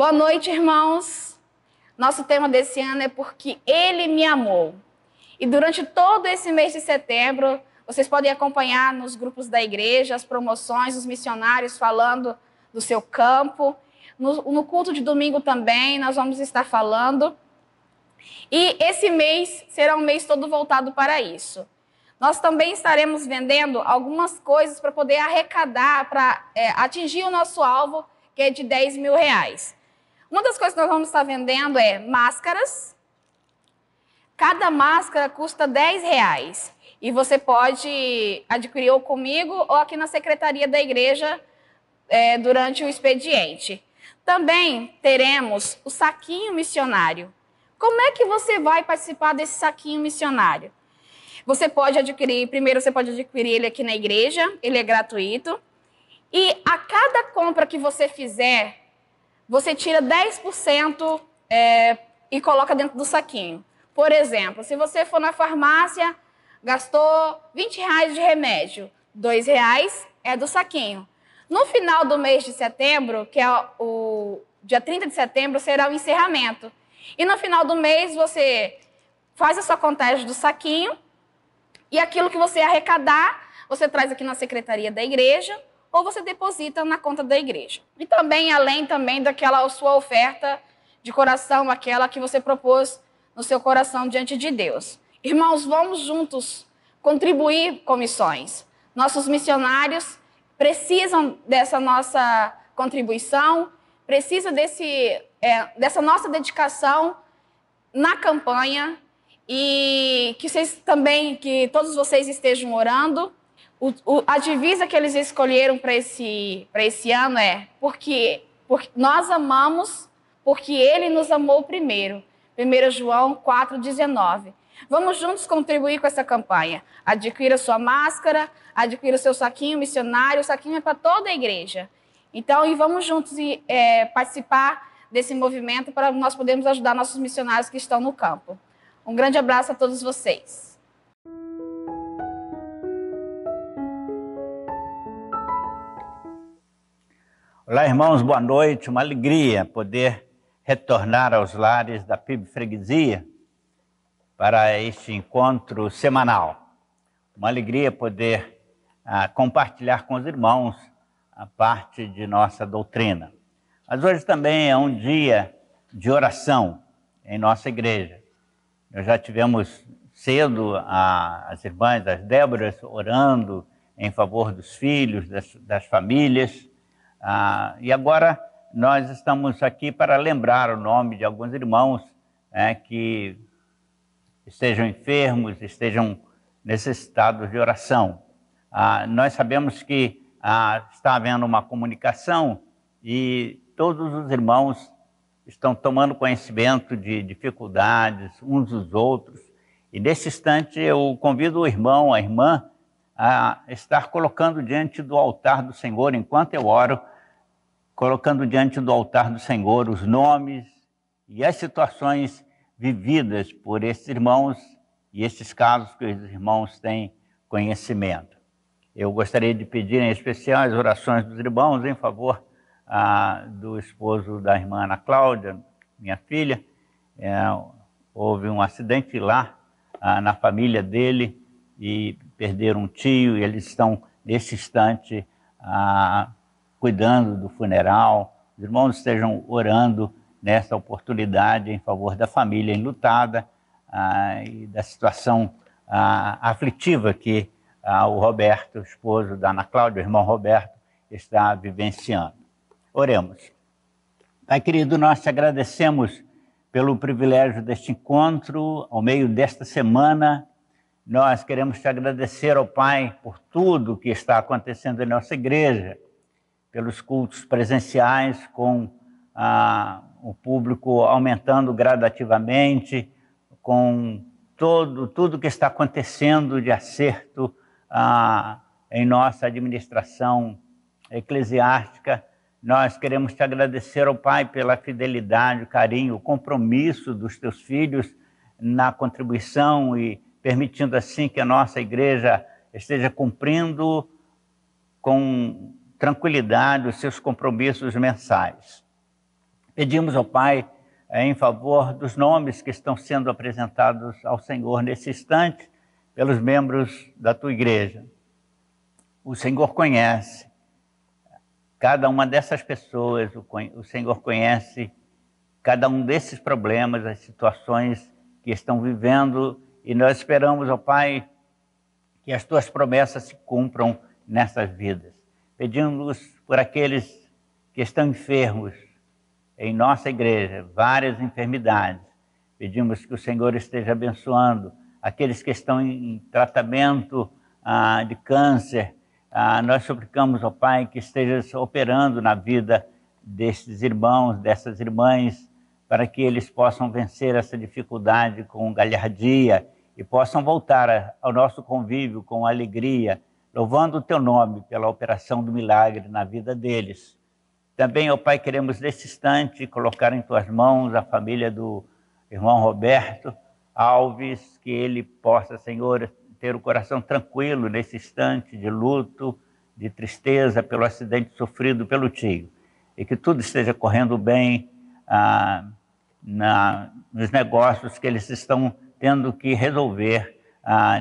Boa noite, irmãos. Nosso tema desse ano é Porque Ele Me Amou. E durante todo esse mês de setembro, vocês podem acompanhar nos grupos da igreja as promoções, os missionários falando do seu campo. No culto de domingo também, nós vamos estar falando. E esse mês será um mês todo voltado para isso. Nós também estaremos vendendo algumas coisas para poder arrecadar, para atingir o nosso alvo, que é de R$10.000. Uma das coisas que nós vamos estar vendendo é máscaras. Cada máscara custa R$10. E você pode adquirir ou comigo ou aqui na secretaria da igreja durante o expediente. Também teremos o saquinho missionário. Como é que você vai participar desse saquinho missionário? Você pode adquirir, primeiro você pode adquirir ele aqui na igreja, ele é gratuito. E a cada compra que você fizer, você tira 10% e coloca dentro do saquinho. Por exemplo, se você for na farmácia, gastou R$20 de remédio, R$2 é do saquinho. No final do mês de setembro, que é o dia 30 de setembro, será o encerramento. E no final do mês, você faz a sua contagem do saquinho e aquilo que você arrecadar, você traz aqui na secretaria da igreja ou você deposita na conta da igreja. E também, além também daquela sua oferta de coração, aquela que você propôs no seu coração diante de Deus. Irmãos, vamos juntos contribuir com missões. Nossos missionários precisam dessa nossa contribuição, precisam dessa nossa dedicação na campanha e que todos vocês estejam orando. A divisa que eles escolheram para esse ano é porque nós amamos, porque Ele nos amou primeiro. 1 João 4,19. Vamos juntos contribuir com essa campanha. Adquira sua máscara, adquira o seu saquinho missionário. O saquinho é para toda a igreja. Então, e vamos juntos participar desse movimento para nós podermos ajudar nossos missionários que estão no campo. Um grande abraço a todos vocês. Olá, irmãos, boa noite. Uma alegria poder retornar aos lares da PIB Freguesia para este encontro semanal. Uma alegria poder compartilhar com os irmãos a parte de nossa doutrina. Mas hoje também é um dia de oração em nossa igreja. Nós já tivemos cedo as irmãs, as Déboras, orando em favor dos filhos, das famílias. E agora nós estamos aqui para lembrar o nome de alguns irmãos que estejam enfermos, estejam necessitados de oração. Nós sabemos que está havendo uma comunicação e todos os irmãos estão tomando conhecimento de dificuldades uns dos outros. E nesse instante eu convido o irmão, a irmã, a estar colocando diante do altar do Senhor, enquanto eu oro, colocando diante do altar do Senhor os nomes e as situações vividas por esses irmãos e esses casos que os irmãos têm conhecimento. Eu gostaria de pedir em especial as orações dos irmãos em favor do esposo da irmã Ana Cláudia, minha filha. Houve um acidente lá na família dele e perderam um tio e eles estão nesse instante cuidando do funeral. Os irmãos estejam orando nessa oportunidade em favor da família enlutada e da situação aflitiva que o Roberto, o esposo da Ana Cláudia, o irmão Roberto, está vivenciando. Oremos. Pai querido, nós te agradecemos pelo privilégio deste encontro, ao meio desta semana. Nós queremos te agradecer, ó Pai, por tudo que está acontecendo em nossa igreja, pelos cultos presenciais, com o público aumentando gradativamente, com tudo que está acontecendo de acerto em nossa administração eclesiástica. Nós queremos te agradecer, ó Pai, pela fidelidade, o carinho, o compromisso dos teus filhos na contribuição e permitindo assim que a nossa igreja esteja cumprindo com tranquilidade os seus compromissos mensais. Pedimos ao Pai em favor dos nomes que estão sendo apresentados ao Senhor nesse instante pelos membros da tua igreja. O Senhor conhece cada uma dessas pessoas, o Senhor conhece cada um desses problemas, as situações que estão vivendo, e nós esperamos, ó Pai, que as tuas promessas se cumpram nessas vidas. Pedimos por aqueles que estão enfermos em nossa igreja, várias enfermidades. Pedimos que o Senhor esteja abençoando aqueles que estão em tratamento de câncer. Nós suplicamos, ó Pai, que esteja operando na vida desses irmãos, dessas irmãs, para que eles possam vencer essa dificuldade com galhardia e possam voltar ao nosso convívio com alegria, louvando o teu nome pela operação do milagre na vida deles. Também, ó Pai, queremos nesse instante colocar em tuas mãos a família do irmão Roberto Alves, que ele possa, Senhor, ter o coração tranquilo nesse instante de luto, de tristeza pelo acidente sofrido pelo tio, e que tudo esteja correndo bem nos negócios que eles estão tendo que resolver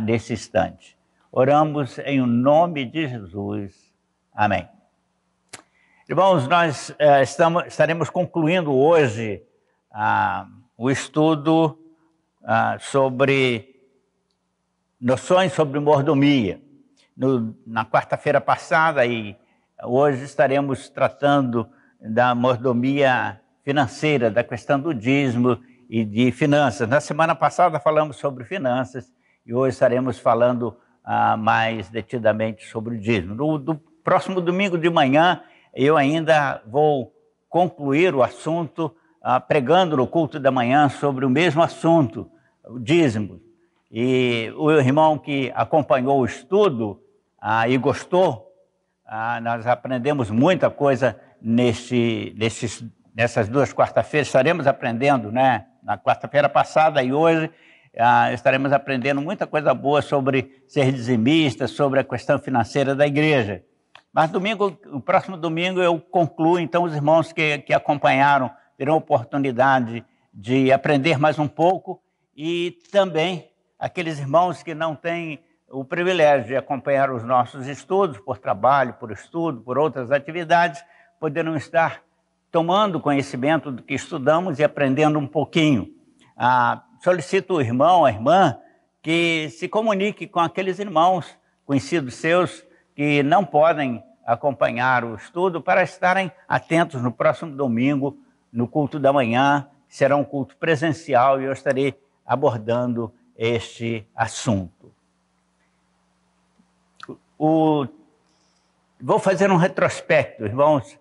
nesse instante. Oramos em nome de Jesus. Amém. Irmãos, nós estaremos concluindo hoje o estudo sobre noções sobre mordomia. Na quarta-feira passada e hoje estaremos tratando da mordomia financeira, da questão do dízimo e de finanças. Na semana passada falamos sobre finanças e hoje estaremos falando mais detidamente sobre o dízimo. No próximo domingo de manhã, eu ainda vou concluir o assunto pregando no culto da manhã sobre o mesmo assunto, o dízimo. E o irmão que acompanhou o estudo e gostou, nós aprendemos muita coisa nessas duas quarta-feiras. Estaremos aprendendo, né? Na quarta-feira passada e hoje estaremos aprendendo muita coisa boa sobre ser dizimista, sobre a questão financeira da igreja. Mas o próximo domingo eu concluo, então os irmãos que acompanharam terão oportunidade de aprender mais um pouco e também aqueles irmãos que não têm o privilégio de acompanhar os nossos estudos por trabalho, por estudo, por outras atividades, poderão estar tomando conhecimento do que estudamos e aprendendo um pouquinho. Solicito o irmão, a irmã, que se comunique com aqueles irmãos conhecidos seus que não podem acompanhar o estudo para estarem atentos no próximo domingo, no culto da manhã, que será um culto presencial e eu estarei abordando este assunto. Vou fazer um retrospecto, irmãos,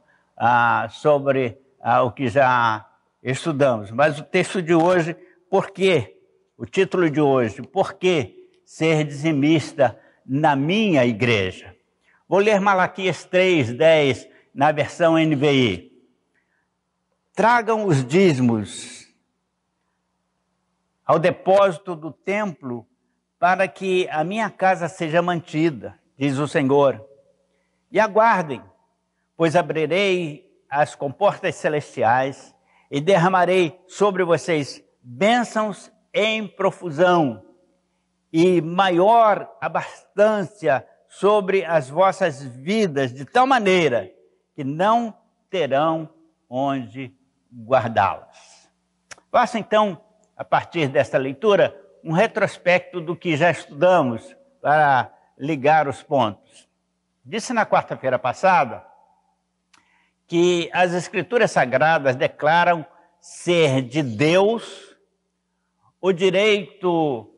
sobre o que já estudamos. Mas o texto de hoje, por quê? O título de hoje, por que ser dizimista na minha igreja? Vou ler Malaquias 3:10 na versão NVI. Tragam os dízimos ao depósito do templo para que a minha casa seja mantida, diz o Senhor. E aguardem, pois abrirei as comportas celestiais e derramarei sobre vocês bênçãos em profusão e maior abastança sobre as vossas vidas, de tal maneira que não terão onde guardá-las. Faça então, a partir desta leitura, um retrospecto do que já estudamos para ligar os pontos. Disse na quarta-feira passada que as Escrituras Sagradas declaram ser de Deus o direito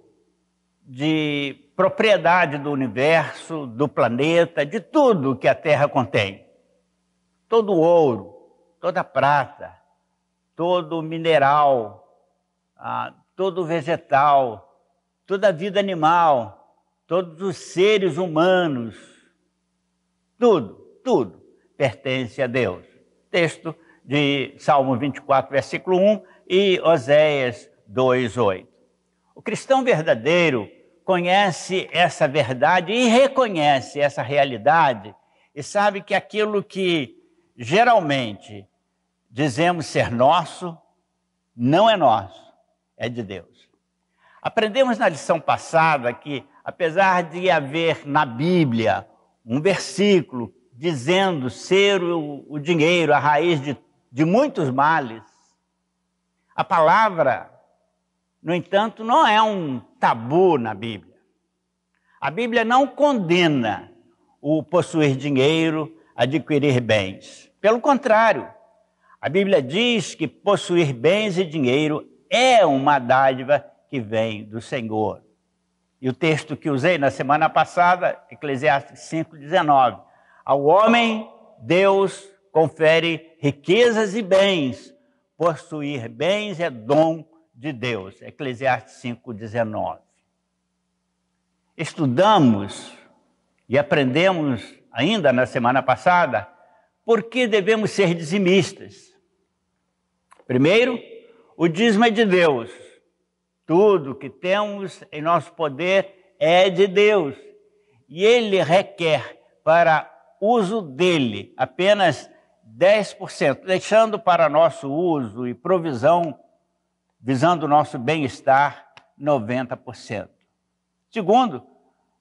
de propriedade do universo, do planeta, de tudo que a Terra contém. Todo ouro, toda prata, todo mineral, todo vegetal, toda a vida animal, todos os seres humanos, tudo pertence a Deus. Texto de Salmo 24, versículo 1 e Oséias 2:8. O cristão verdadeiro conhece essa verdade e reconhece essa realidade e sabe que aquilo que geralmente dizemos ser nosso, não é nosso, é de Deus. Aprendemos na lição passada que, apesar de haver na Bíblia um versículo dizendo ser o dinheiro a raiz de muitos males, a palavra, no entanto, não é um tabu na Bíblia. A Bíblia não condena o possuir dinheiro, adquirir bens. Pelo contrário, a Bíblia diz que possuir bens e dinheiro é uma dádiva que vem do Senhor. E o texto que usei na semana passada, Eclesiastes 5,19. Ao homem, Deus confere riquezas e bens. Possuir bens é dom de Deus. Eclesiastes 5,19. Estudamos e aprendemos ainda na semana passada por que devemos ser dizimistas. Primeiro, o dízimo é de Deus. Tudo que temos em nosso poder é de Deus. E Ele requer para uso dele apenas 10%, deixando para nosso uso e provisão, visando o nosso bem-estar, 90%. Segundo,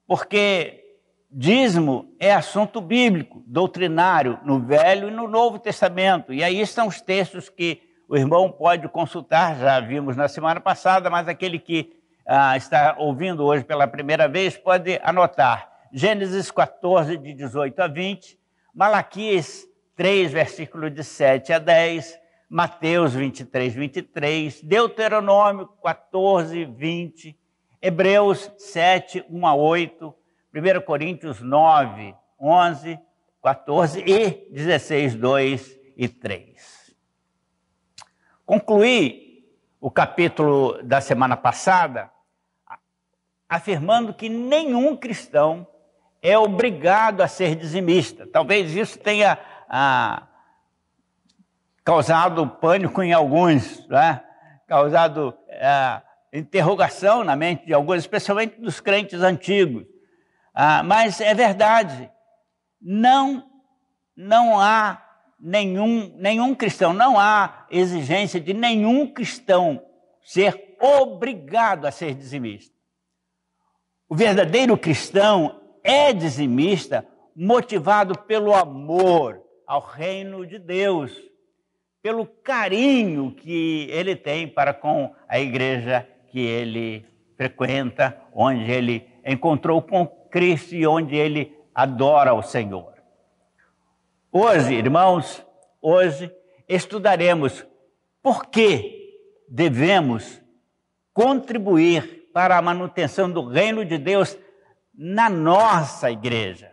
porque dízimo é assunto bíblico, doutrinário, no Velho e no Novo Testamento. E aí estão os textos que o irmão pode consultar, já vimos na semana passada, mas aquele que está ouvindo hoje pela primeira vez pode anotar. Gênesis 14, de 18 a 20, Malaquias 3, versículo de 7 a 10, Mateus 23, 23, Deuteronômio 14, 20, Hebreus 7, 1 a 8, 1 Coríntios 9, 11, 14 e 16, 2 e 3. Concluí o capítulo da semana passada afirmando que nenhum cristão é obrigado a ser dizimista. Talvez isso tenha causado pânico em alguns, né? Causado interrogação na mente de alguns, especialmente dos crentes antigos. Mas é verdade, não há nenhum cristão, não há exigência de nenhum cristão ser obrigado a ser dizimista. O verdadeiro cristão é dizimista motivado pelo amor ao reino de Deus, pelo carinho que ele tem para com a igreja que ele frequenta, onde ele encontrou com Cristo e onde ele adora o Senhor. Hoje, irmãos, estudaremos por que devemos contribuir para a manutenção do reino de Deus na nossa igreja.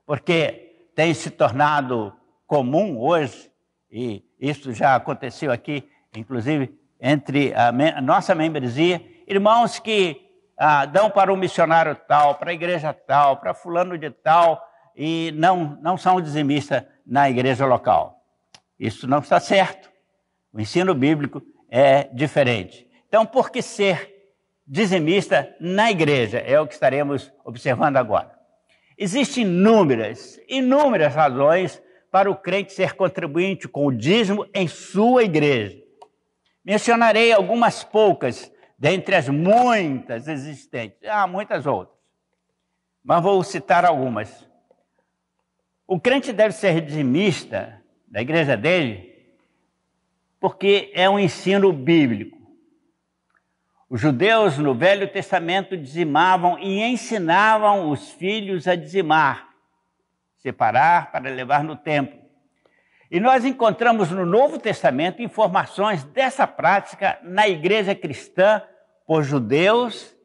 Porque tem se tornado comum hoje, e isso já aconteceu aqui, inclusive, entre a nossa membresia, irmãos que dão para o missionário tal, para a igreja tal, para fulano de tal, e não são dizimistas na igreja local. Isso não está certo. O ensino bíblico é diferente. Então, por que ser dizimista na igreja? É o que estaremos observando agora. Existem inúmeras razões para o crente ser contribuinte com o dízimo em sua igreja. Mencionarei algumas poucas, dentre as muitas existentes. Há muitas outras, mas vou citar algumas. O crente deve ser dizimista da igreja dele porque é um ensino bíblico. Os judeus no Velho Testamento dizimavam e ensinavam os filhos a dizimar, separar para levar no templo. E nós encontramos no Novo Testamento informações dessa prática na igreja cristã por judeus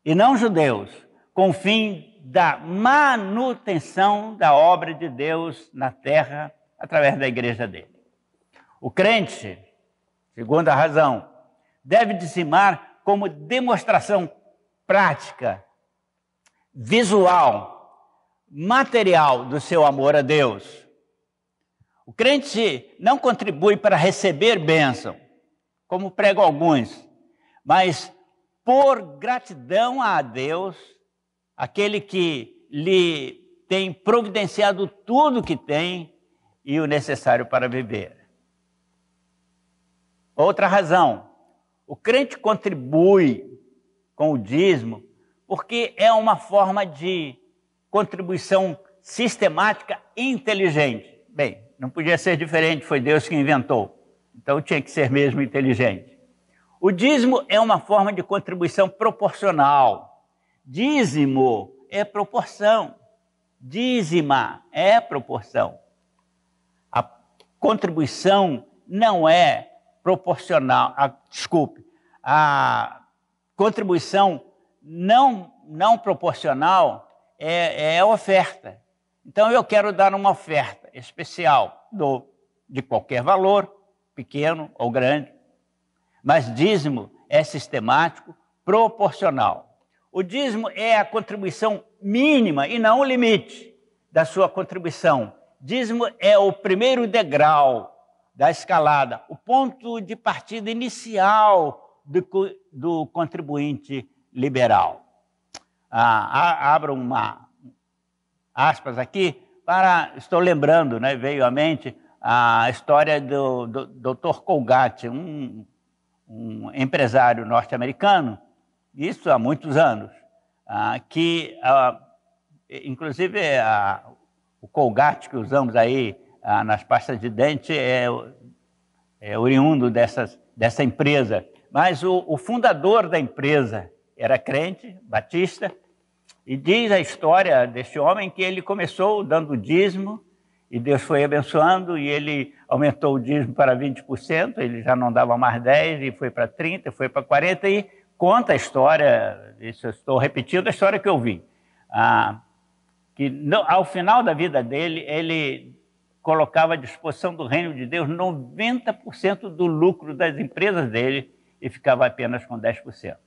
e não judeus, com o fim da manutenção da obra de Deus na terra através da igreja dele. O crente, segunda razão, deve dizimar como demonstração prática, visual, material do seu amor a Deus. O crente não contribui para receber bênção, como pregam alguns, mas por gratidão a Deus, aquele que lhe tem providenciado tudo que tem e o necessário para viver. Outra razão, o crente contribui com o dízimo porque é uma forma de contribuição sistemática e inteligente. Bem, não podia ser diferente, foi Deus que inventou, então tinha que ser mesmo inteligente. O dízimo é uma forma de contribuição proporcional. Dízimo é proporção. Dízima é proporção. A contribuição não é proporcional. A contribuição não proporcional é oferta. Então eu quero dar uma oferta especial, de qualquer valor, pequeno ou grande, mas dízimo é sistemático, proporcional. O dízimo é a contribuição mínima e não o limite da sua contribuição. Dízimo é o primeiro degrau da escalada, o ponto de partida inicial do contribuinte liberal. Abro uma aspas aqui, estou lembrando, né, veio à mente a história do Dr. Colgate, um empresário norte-americano, isso há muitos anos, que, inclusive, o Colgate que usamos aí nas pastas de dente é oriundo dessa empresa. Mas o fundador da empresa era crente, batista, e diz a história desse homem que ele começou dando dízimo, e Deus foi abençoando, e ele aumentou o dízimo para 20%, ele já não dava mais 10%, e foi para 30%, foi para 40%, e conta a história, isso eu estou repetindo a história que eu vi, que ao final da vida dele, ele colocava à disposição do reino de Deus 90% do lucro das empresas dele e ficava apenas com 10%.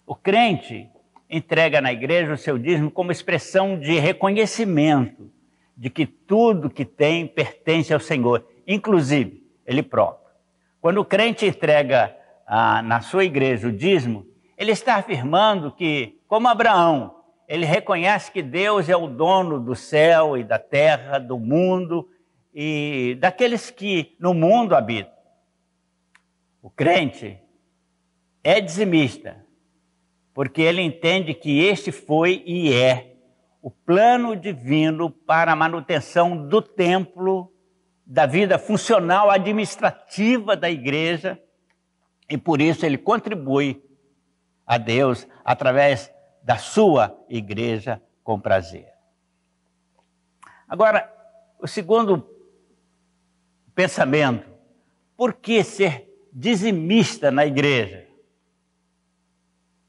O crente entrega na igreja o seu dízimo como expressão de reconhecimento de que tudo que tem pertence ao Senhor, inclusive ele próprio. Quando o crente entrega na sua igreja o dízimo, ele está afirmando que, como Abraão, ele reconhece que Deus é o dono do céu e da terra, do mundo e daqueles que no mundo habitam. O crente é dizimista, porque ele entende que este foi e é o plano divino para a manutenção do templo, da vida funcional administrativa da igreja, e por isso ele contribui a Deus através da sua igreja com prazer. Agora, o segundo pensamento, por que ser dizimista na igreja?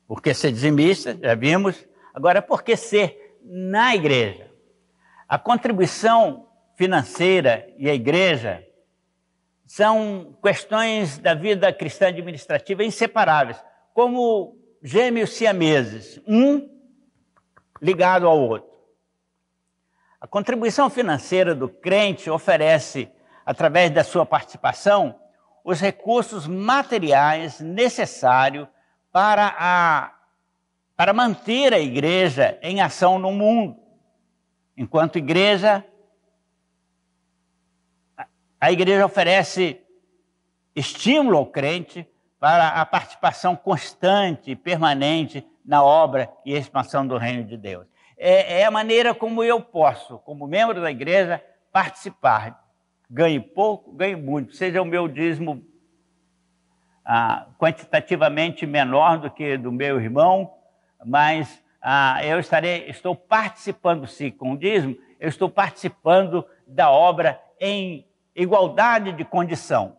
Por que ser dizimista? Já vimos. Agora, por que ser na igreja? A contribuição financeira e a igreja são questões da vida cristã administrativa inseparáveis, como gêmeos siameses, um ligado ao outro. A contribuição financeira do crente oferece, através da sua participação, os recursos materiais necessários para manter a igreja em ação no mundo. Enquanto igreja, a igreja oferece estímulo ao crente para a participação constante e permanente na obra e expansão do reino de Deus. É a maneira como eu posso, como membro da igreja, participar. Ganhe pouco, ganhe muito, seja o meu dízimo quantitativamente menor do que do meu irmão, mas estou participando, sim, com o dízimo, eu estou participando da obra em igualdade de condição.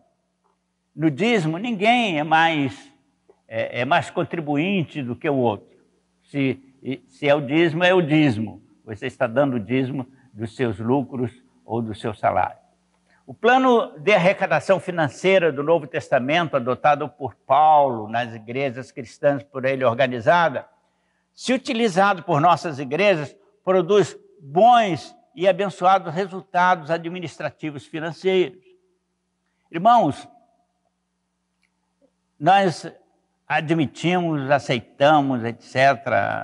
No dízimo, ninguém é mais contribuinte do que o outro. Se é o dízimo, é o dízimo. Você está dando o dízimo dos seus lucros ou do seu salário. O plano de arrecadação financeira do Novo Testamento, adotado por Paulo nas igrejas cristãs por ele organizada, se utilizado por nossas igrejas, produz bons e abençoados resultados administrativos financeiros. Irmãos, nós admitimos, aceitamos, etc.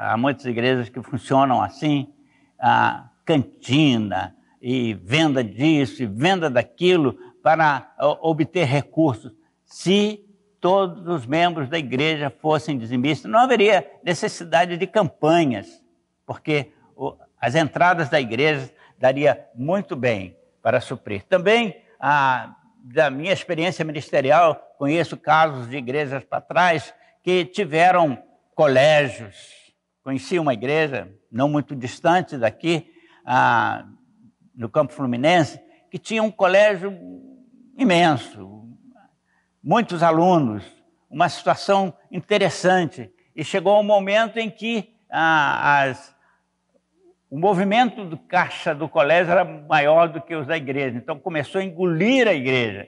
Há muitas igrejas que funcionam assim, a cantina e venda disso e venda daquilo para obter recursos. se todos os membros da igreja fossem dizimistas, não haveria necessidade de campanhas, porque as entradas da igreja daria muito bem para suprir. Também, da minha experiência ministerial, conheço casos de igrejas para trás que tiveram colégios. Conheci uma igreja, não muito distante daqui, no Campo Fluminense, que tinha um colégio imenso, muitos alunos, uma situação interessante. E chegou um momento em que o movimento do caixa do colégio era maior do que os da igreja. Então começou a engolir a igreja.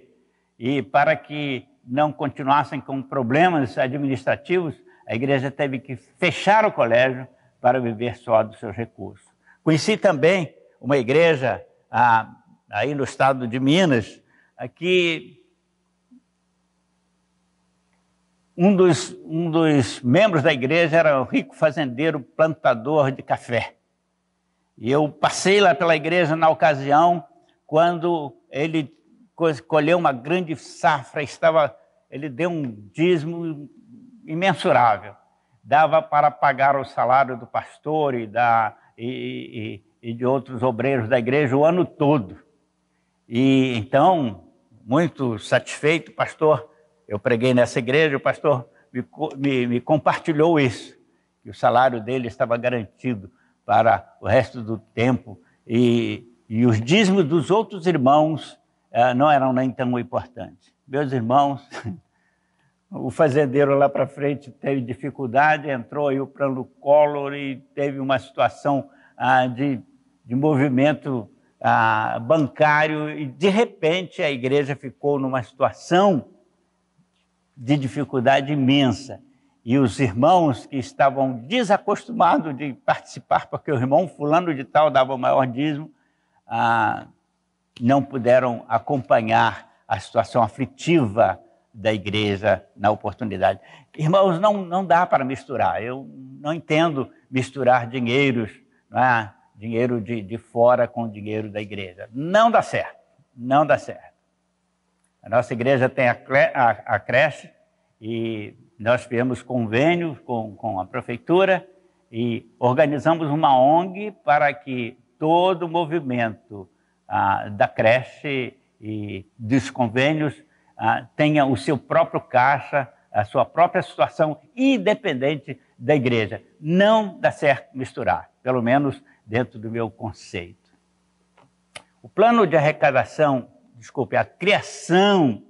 E para que não continuassem com problemas administrativos, a igreja teve que fechar o colégio para viver só dos seus recursos. Conheci também uma igreja aí no estado de Minas, que um dos membros da igreja era um rico fazendeiro plantador de café. E eu passei lá pela igreja na ocasião, quando ele colheu uma grande safra, ele deu um dízimo imensurável. Dava para pagar o salário do pastor e de outros obreiros da igreja o ano todo. E então, muito satisfeito, pastor, eu preguei nessa igreja, o pastor me compartilhou isso, que o salário dele estava garantido para o resto do tempo, e os dízimos dos outros irmãos não eram nem tão importantes. Meus irmãos, o fazendeiro lá para frente teve dificuldade, entrou aí o plano Collor e teve uma situação de movimento bancário, e de repente a igreja ficou numa situação de dificuldade imensa. E os irmãos que estavam desacostumados de participar, porque o irmão fulano de tal dava o maior dízimo, não puderam acompanhar a situação aflitiva da igreja na oportunidade. Irmãos, não dá para misturar. Eu não entendo misturar dinheiros, não é? Dinheiro de fora com dinheiro da igreja. Não dá certo, não dá certo. A nossa igreja tem a creche e nós fizemos convênio com a prefeitura e organizamos uma ONG para que todo o movimento da creche e dos convênios tenha o seu próprio caixa, a sua própria situação, independente da igreja. Não dá certo misturar, pelo menos dentro do meu conceito. O plano de arrecadação, a criação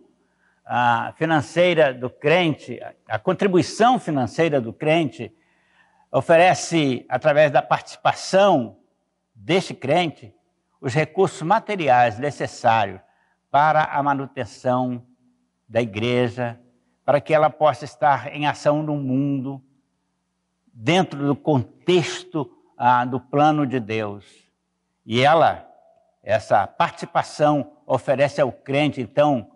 financeira do crente, a contribuição financeira do crente, oferece, através da participação deste crente, os recursos materiais necessários para a manutenção da igreja, para que ela possa estar em ação no mundo, dentro do contexto do plano de Deus. E essa participação oferece ao crente, então,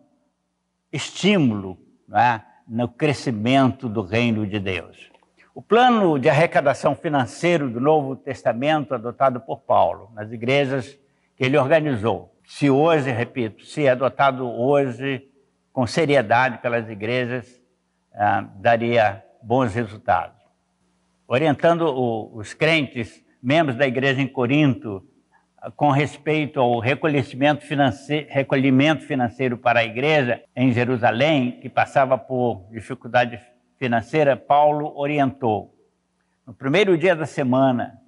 estímulo, não é, no crescimento do reino de Deus. O plano de arrecadação financeiro do Novo Testamento, adotado por Paulo, nas igrejas que ele organizou, se hoje, repito, se adotado hoje com seriedade pelas igrejas, daria bons resultados. Orientando os crentes, membros da igreja em Corinto, com respeito ao recolhimento financeiro para a igreja em Jerusalém, que passava por dificuldade financeira, Paulo orientou. No primeiro dia da semana,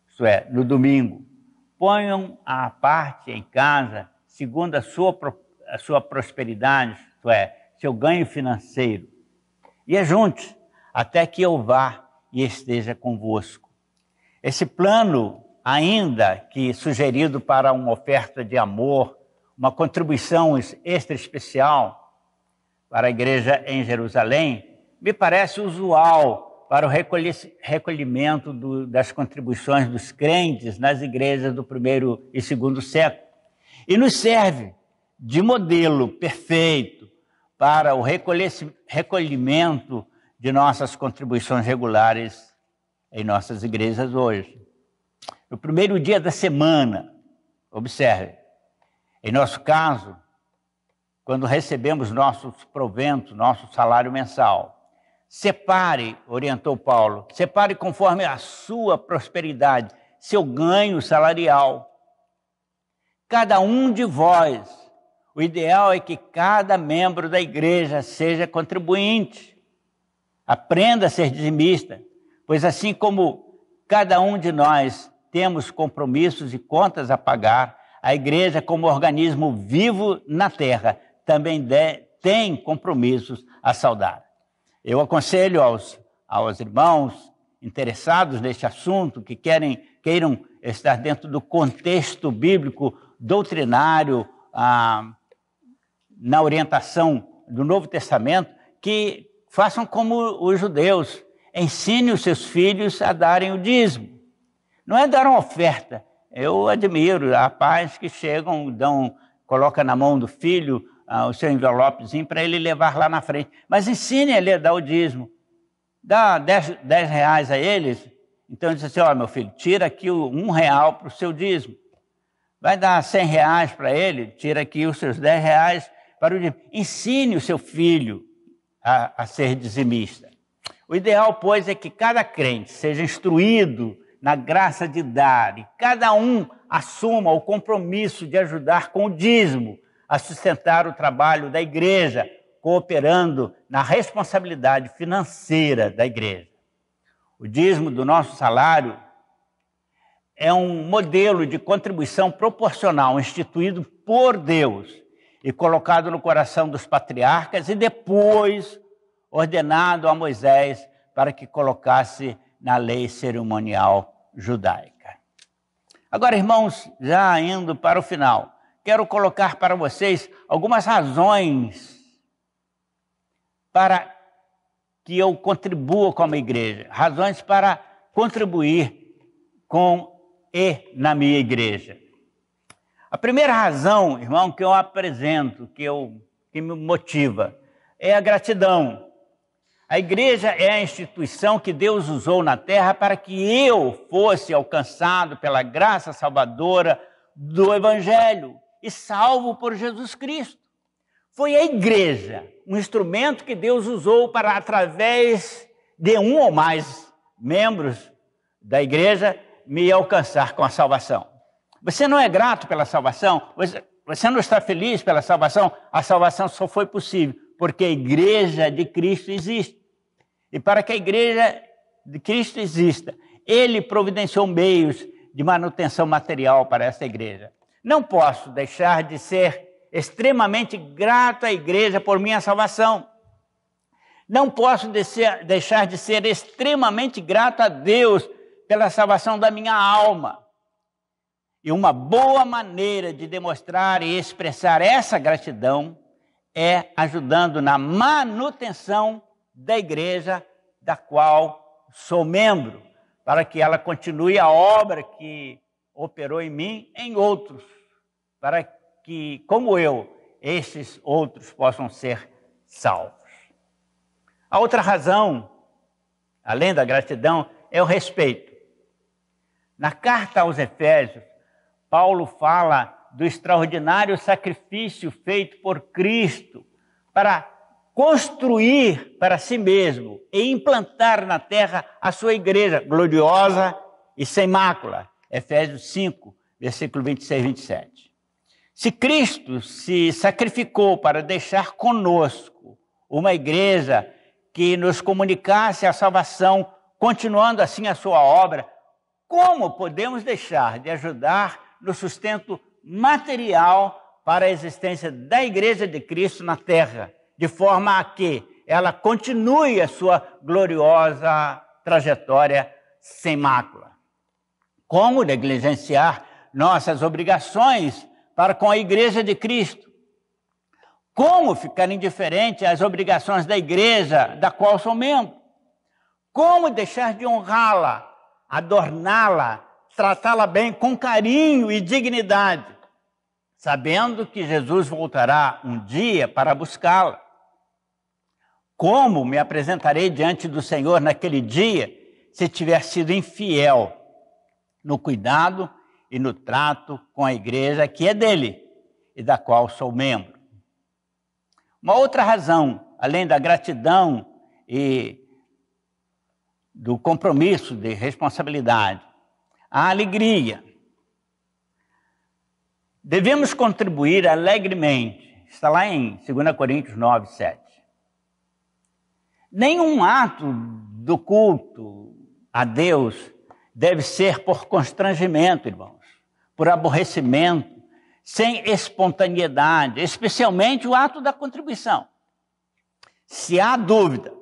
isto é, no domingo, ponham à parte em casa, segundo a sua prosperidade, isto é, seu ganho financeiro, e ajunte até que eu vá e esteja convosco. Esse plano, ainda que sugerido para uma oferta de amor, uma contribuição extra especial para a igreja em Jerusalém, me parece usual para o recolhimento das contribuições dos crentes nas igrejas do primeiro e segundo século, e nos serve de modelo perfeito para o recolhimento de nossas contribuições regulares em nossas igrejas hoje. No primeiro dia da semana, observe, em nosso caso, quando recebemos nossos proventos, nosso salário mensal. Separe, orientou Paulo, separe conforme a sua prosperidade, seu ganho salarial. Cada um de vós, o ideal é que cada membro da igreja seja contribuinte. Aprenda a ser dizimista, pois assim como cada um de nós temos compromissos e contas a pagar, a igreja, como organismo vivo na terra, também tem compromissos a saldar. Eu aconselho aos irmãos interessados neste assunto, que queiram estar dentro do contexto bíblico doutrinário, na orientação do Novo Testamento, que façam como os judeus, ensine os seus filhos a darem o dízimo. Não é dar uma oferta. Eu admiro, há pais que chegam, colocam na mão do filho o seu envelopezinho para ele levar lá na frente. Mas ensine ele a dar o dízimo. Dá 10 reais a eles, então diz assim, meu filho, tira aqui R$1 para o seu dízimo. Vai dar 100 reais para ele, tira aqui os seus 10 reais para o dízimo. Ensine o seu filho a ser dizimista. O ideal, pois, é que cada crente seja instruído na graça de dar e cada um assuma o compromisso de ajudar com o dízimo a sustentar o trabalho da igreja, cooperando na responsabilidade financeira da igreja. O dízimo do nosso salário é um modelo de contribuição proporcional instituído por Deus e colocado no coração dos patriarcas e depois ordenado a Moisés para que colocasse na lei cerimonial judaica. Agora, irmãos, já indo para o final, quero colocar para vocês algumas razões para que eu contribua como igreja, razões para contribuir na minha igreja. A primeira razão, irmão, que eu apresento, que me motiva, é a gratidão. A igreja é a instituição que Deus usou na terra para que eu fosse alcançado pela graça salvadora do Evangelho e salvo por Jesus Cristo. Foi a igreja, um instrumento que Deus usou para, através de um ou mais membros da igreja, me alcançar com a salvação. Você não é grato pela salvação? Você não está feliz pela salvação? A salvação só foi possível porque a igreja de Cristo existe. E para que a igreja de Cristo exista, Ele providenciou meios de manutenção material para essa igreja. Não posso deixar de ser extremamente grato à igreja por minha salvação. Não posso deixar de ser extremamente grato a Deus pela salvação da minha alma. E uma boa maneira de demonstrar e expressar essa gratidão é ajudando na manutenção da igreja da qual sou membro, para que ela continue a obra que operou em mim em outros, para que, como eu, esses outros possam ser salvos. A outra razão, além da gratidão, é o respeito. Na carta aos Efésios, Paulo fala do extraordinário sacrifício feito por Cristo para construir para si mesmo e implantar na terra a sua igreja gloriosa e sem mácula. Efésios 5, versículo 26 e 27. Se Cristo se sacrificou para deixar conosco uma igreja que nos comunicasse a salvação, continuando assim a sua obra, como podemos deixar de ajudar no sustento material para a existência da igreja de Cristo na terra, de forma a que ela continue a sua gloriosa trajetória sem mácula? Como negligenciar nossas obrigações para com a igreja de Cristo? Como ficar indiferente às obrigações da igreja da qual sou membro? Como deixar de honrá-la, adorná-la, tratá-la bem com carinho e dignidade, sabendo que Jesus voltará um dia para buscá-la? Como me apresentarei diante do Senhor naquele dia se tiver sido infiel no cuidado e no trato com a igreja que é dele e da qual sou membro? Uma outra razão, além da gratidão e do compromisso de responsabilidade, a alegria. Devemos contribuir alegremente. Está lá em 2 Coríntios 9, 7. Nenhum ato do culto a Deus deve ser por constrangimento, irmãos, por aborrecimento, sem espontaneidade, especialmente o ato da contribuição. Se há dúvida,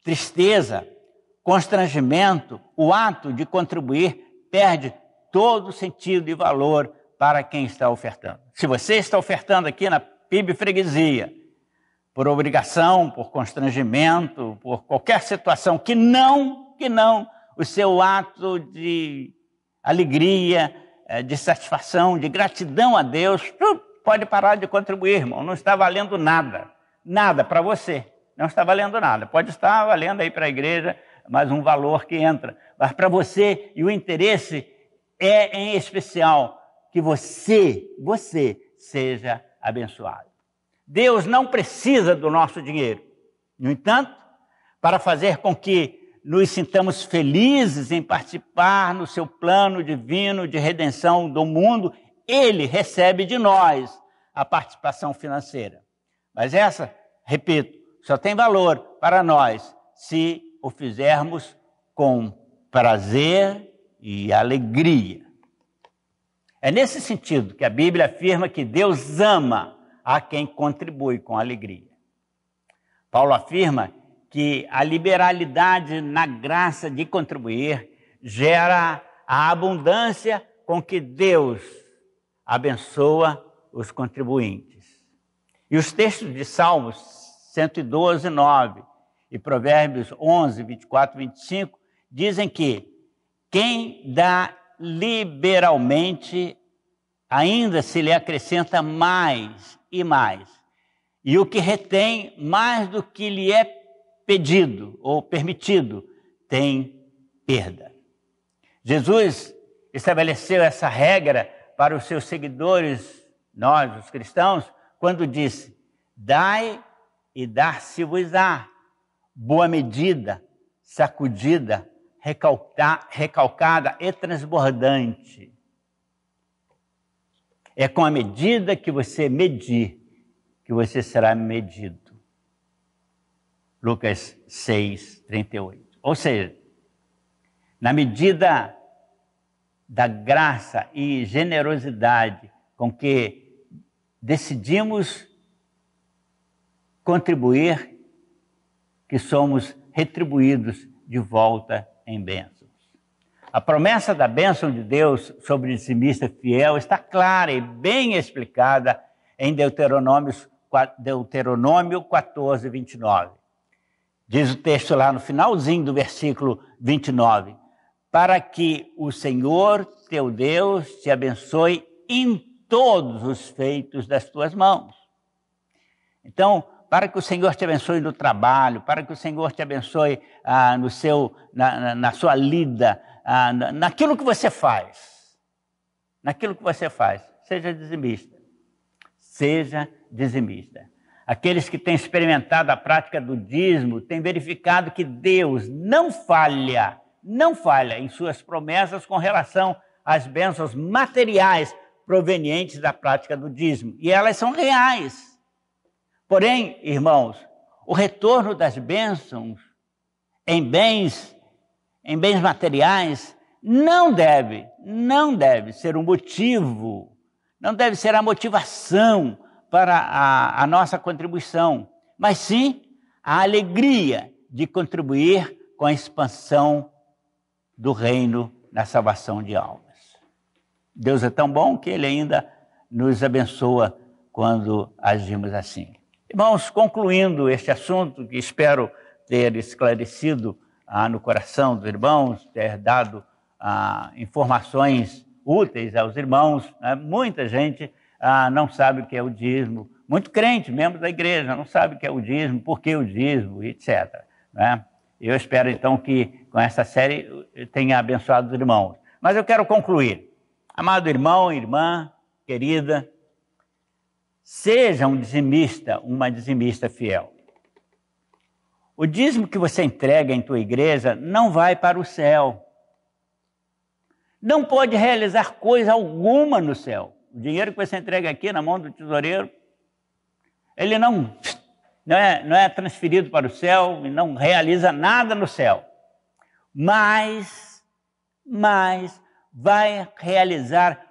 tristeza, constrangimento, o ato de contribuir perde todo o sentido e valor para quem está ofertando. Se você está ofertando aqui na PIB Freguesia, por obrigação, por constrangimento, por qualquer situação que não, o seu ato de alegria, de satisfação, de gratidão a Deus, pode parar de contribuir, irmão. Não está valendo nada. Nada para você. Não está valendo nada. Pode estar valendo aí para a igreja, mas um valor que entra. Mas para você, e o interesse é, em especial, que você seja abençoado. Deus não precisa do nosso dinheiro. No entanto, para fazer com que nos sintamos felizes em participar no seu plano divino de redenção do mundo, Ele recebe de nós a participação financeira. Mas essa, repito, só tem valor para nós se o fizermos com prazer e alegria. É nesse sentido que a Bíblia afirma que Deus ama a quem contribui com alegria. Paulo afirma que a liberalidade na graça de contribuir gera a abundância com que Deus abençoa os contribuintes. E os textos de Salmos 112, 9 e Provérbios 11, 24 e 25 dizem que quem dá liberalmente ainda se lhe acrescenta mais e mais. E o que retém mais do que lhe é pedido ou permitido tem perda. Jesus estabeleceu essa regra para os seus seguidores, nós, os cristãos, quando disse: dai e dar-se-vos-á, boa medida, sacudida, recalcada e transbordante. É com a medida que você medir que você será medido. Lucas 6, 38. Ou seja, na medida da graça e generosidade com que decidimos contribuir, que somos retribuídos de volta em bênçãos. A promessa da bênção de Deus sobre o dizimista fiel está clara e bem explicada em Deuteronômio 14, 29. Diz o texto lá no finalzinho do versículo 29, para que o Senhor, teu Deus, te abençoe em todos os feitos das tuas mãos. Então, para que o Senhor te abençoe no trabalho, para que o Senhor te abençoe na sua lida, naquilo que você faz. Naquilo que você faz. Seja dizimista. Seja dizimista. Aqueles que têm experimentado a prática do dízimo têm verificado que Deus não falha em suas promessas com relação às bênçãos materiais provenientes da prática do dízimo. E elas são reais. Porém, irmãos, o retorno das bênçãos em bens materiais não deve ser um motivo, não deve ser a motivação para a nossa contribuição, mas sim a alegria de contribuir com a expansão do reino na salvação de almas. Deus é tão bom que Ele ainda nos abençoa quando agimos assim. Irmãos, concluindo este assunto, que espero ter esclarecido no coração dos irmãos, ter dado informações úteis aos irmãos, né? Muita gente não sabe o que é o dízimo, muito crente, membro da igreja, não sabe o que é o dízimo, por que o dízimo, etc. Né? Eu espero, então, que com essa série tenha abençoado os irmãos. Mas eu quero concluir. Amado irmão, irmã, querida, Seja um dizimista, uma dizimista fiel. O dízimo que você entrega em tua igreja não vai para o céu. Não pode realizar coisa alguma no céu. O dinheiro que você entrega aqui na mão do tesoureiro, ele não é transferido para o céu e não realiza nada no céu. Mas vai realizar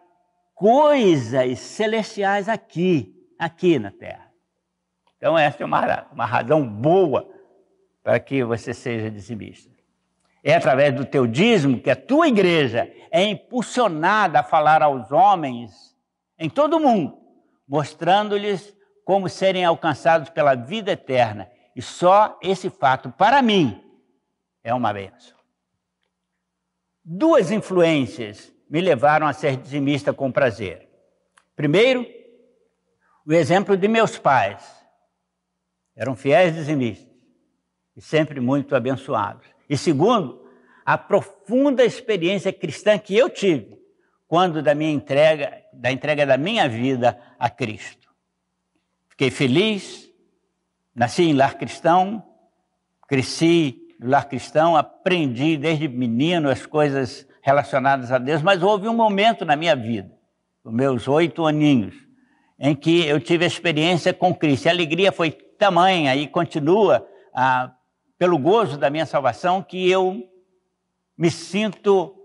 coisas celestiais aqui na terra. Então essa é uma razão boa para que você seja dizimista. É através do teu dízimo que a tua igreja é impulsionada a falar aos homens em todo o mundo, mostrando-lhes como serem alcançados pela vida eterna. E só esse fato, para mim, é uma bênção. 2 influências me levaram a ser dizimista com prazer. Primeiro, o exemplo de meus pais. Eram fiéis dizimistas e sempre muito abençoados. E segundo, a profunda experiência cristã que eu tive quando da entrega da minha vida a Cristo. Fiquei feliz, nasci em lar cristão, cresci no lar cristão, aprendi desde menino as coisas relacionadas a Deus, mas houve um momento na minha vida, os meus 8 aninhos, em que eu tive a experiência com Cristo. A alegria foi tamanha e continua pelo gozo da minha salvação, que eu me sinto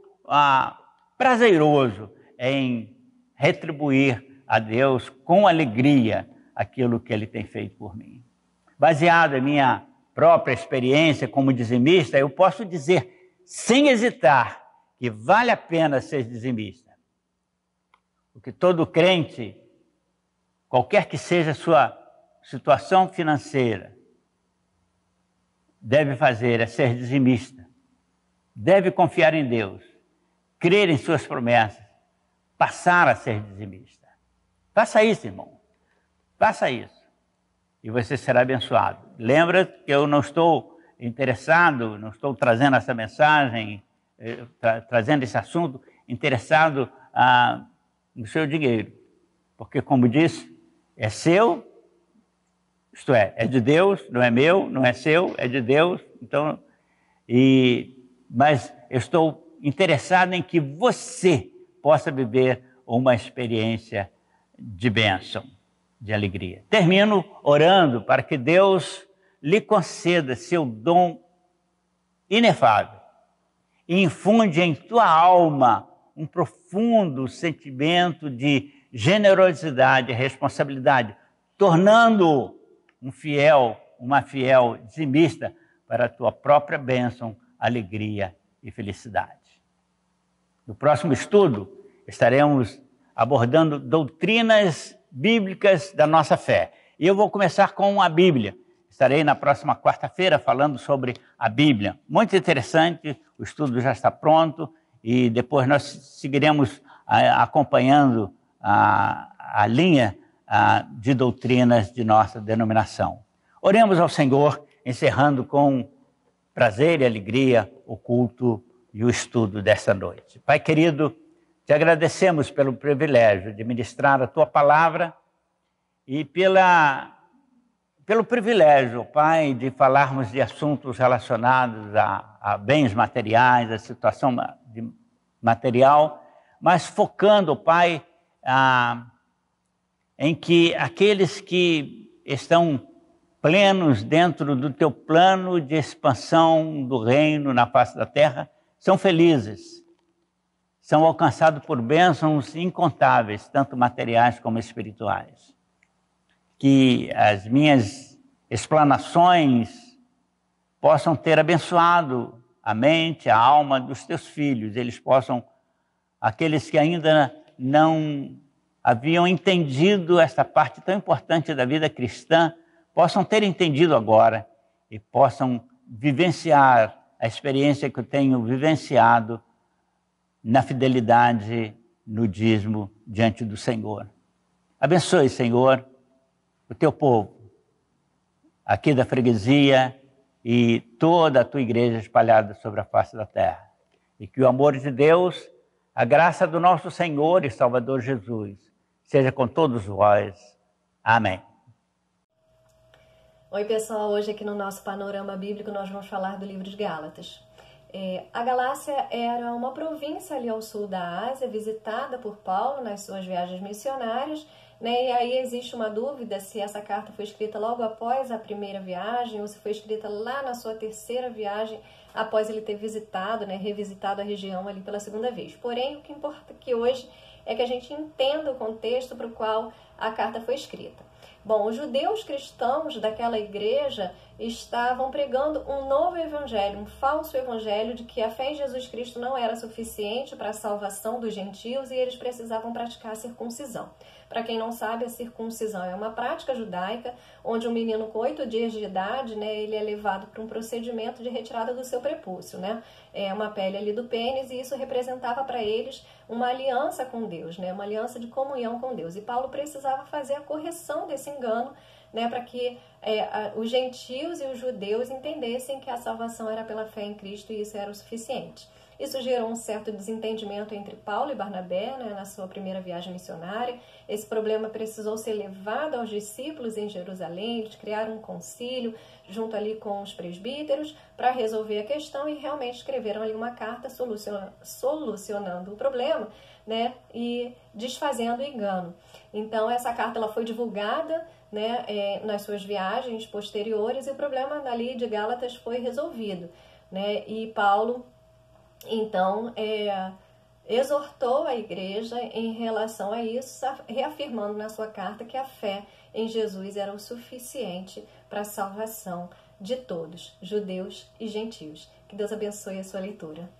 prazeroso em retribuir a Deus com alegria aquilo que Ele tem feito por mim. Baseado em minha própria experiência como dizimista, eu posso dizer, sem hesitar, que vale a pena ser dizimista. Porque todo crente, qualquer que seja a sua situação financeira, deve fazer é ser dizimista. Deve confiar em Deus, crer em suas promessas, passar a ser dizimista. Faça isso, irmão. Faça isso. E você será abençoado. Lembra que eu não estou interessado, não estou trazendo essa mensagem, trazendo esse assunto, interessado no seu dinheiro. Porque, como disse, é seu, isto é de Deus, não é meu, não é seu, é de Deus. Então, mas eu estou interessado em que você possa viver uma experiência de bênção, de alegria. Termino orando para que Deus lhe conceda seu dom inefável e infunde em tua alma um profundo sentimento de generosidade e responsabilidade, tornando-o uma fiel dizimista para a tua própria bênção, alegria e felicidade. No próximo estudo, estaremos abordando doutrinas bíblicas da nossa fé. E eu vou começar com a Bíblia. Estarei na próxima quarta-feira falando sobre a Bíblia. Muito interessante, o estudo já está pronto e depois nós seguiremos acompanhando a linha de doutrinas de nossa denominação. Oremos ao Senhor, encerrando com prazer e alegria o culto e o estudo desta noite. Pai querido, te agradecemos pelo privilégio de ministrar a tua palavra e pelo privilégio, Pai, de falarmos de assuntos relacionados a bens materiais, a situação material, mas focando, Pai, em que aqueles que estão plenos dentro do teu plano de expansão do reino na face da terra, são felizes, são alcançados por bênçãos incontáveis, tanto materiais como espirituais. Que as minhas explanações possam ter abençoado a mente, a alma dos teus filhos, aqueles que ainda não haviam entendido esta parte tão importante da vida cristã, possam ter entendido agora e possam vivenciar a experiência que eu tenho vivenciado na fidelidade, no dízimo diante do Senhor. Abençoe, Senhor, o teu povo, aqui da freguesia e toda a tua igreja espalhada sobre a face da terra. E que o amor de Deus, a graça do nosso Senhor e Salvador Jesus, seja com todos vós. Amém. Oi pessoal, hoje aqui no nosso Panorama Bíblico nós vamos falar do livro de Gálatas. A Galácia era uma província ali ao sul da Ásia, visitada por Paulo nas suas viagens missionárias, né? E aí existe uma dúvida se essa carta foi escrita logo após a primeira viagem ou se foi escrita lá na sua terceira viagem, após ele ter visitado, né, revisitado a região ali pela segunda vez. Porém, o que importa aqui hoje é que a gente entenda o contexto para o qual a carta foi escrita. Bom, os judeus cristãos daquela igreja estavam pregando um novo evangelho, um falso evangelho de que a fé em Jesus Cristo não era suficiente para a salvação dos gentios e eles precisavam praticar a circuncisão. Para quem não sabe, a circuncisão é uma prática judaica onde um menino com 8 dias de idade, né, ele é levado para um procedimento de retirada do seu prepúcio, né? É uma pele ali do pênis, e isso representava para eles uma aliança com Deus, né? Uma aliança de comunhão com Deus. E Paulo precisava fazer a correção desse engano, né, para que os gentios e os judeus entendessem que a salvação era pela fé em Cristo e isso era o suficiente. Isso gerou um certo desentendimento entre Paulo e Barnabé, né, na sua primeira viagem missionária. Esse problema precisou ser levado aos discípulos em Jerusalém. Eles criaram um concílio junto ali com os presbíteros para resolver a questão e realmente escreveram ali uma carta solucionando o problema, né, e desfazendo o engano. Então essa carta ela foi divulgada, né, nas suas viagens posteriores e o problema ali de Gálatas foi resolvido, né, e Paulo então exortou a igreja em relação a isso, reafirmando na sua carta que a fé em Jesus era o suficiente para a salvação de todos, judeus e gentios. Que Deus abençoe a sua leitura.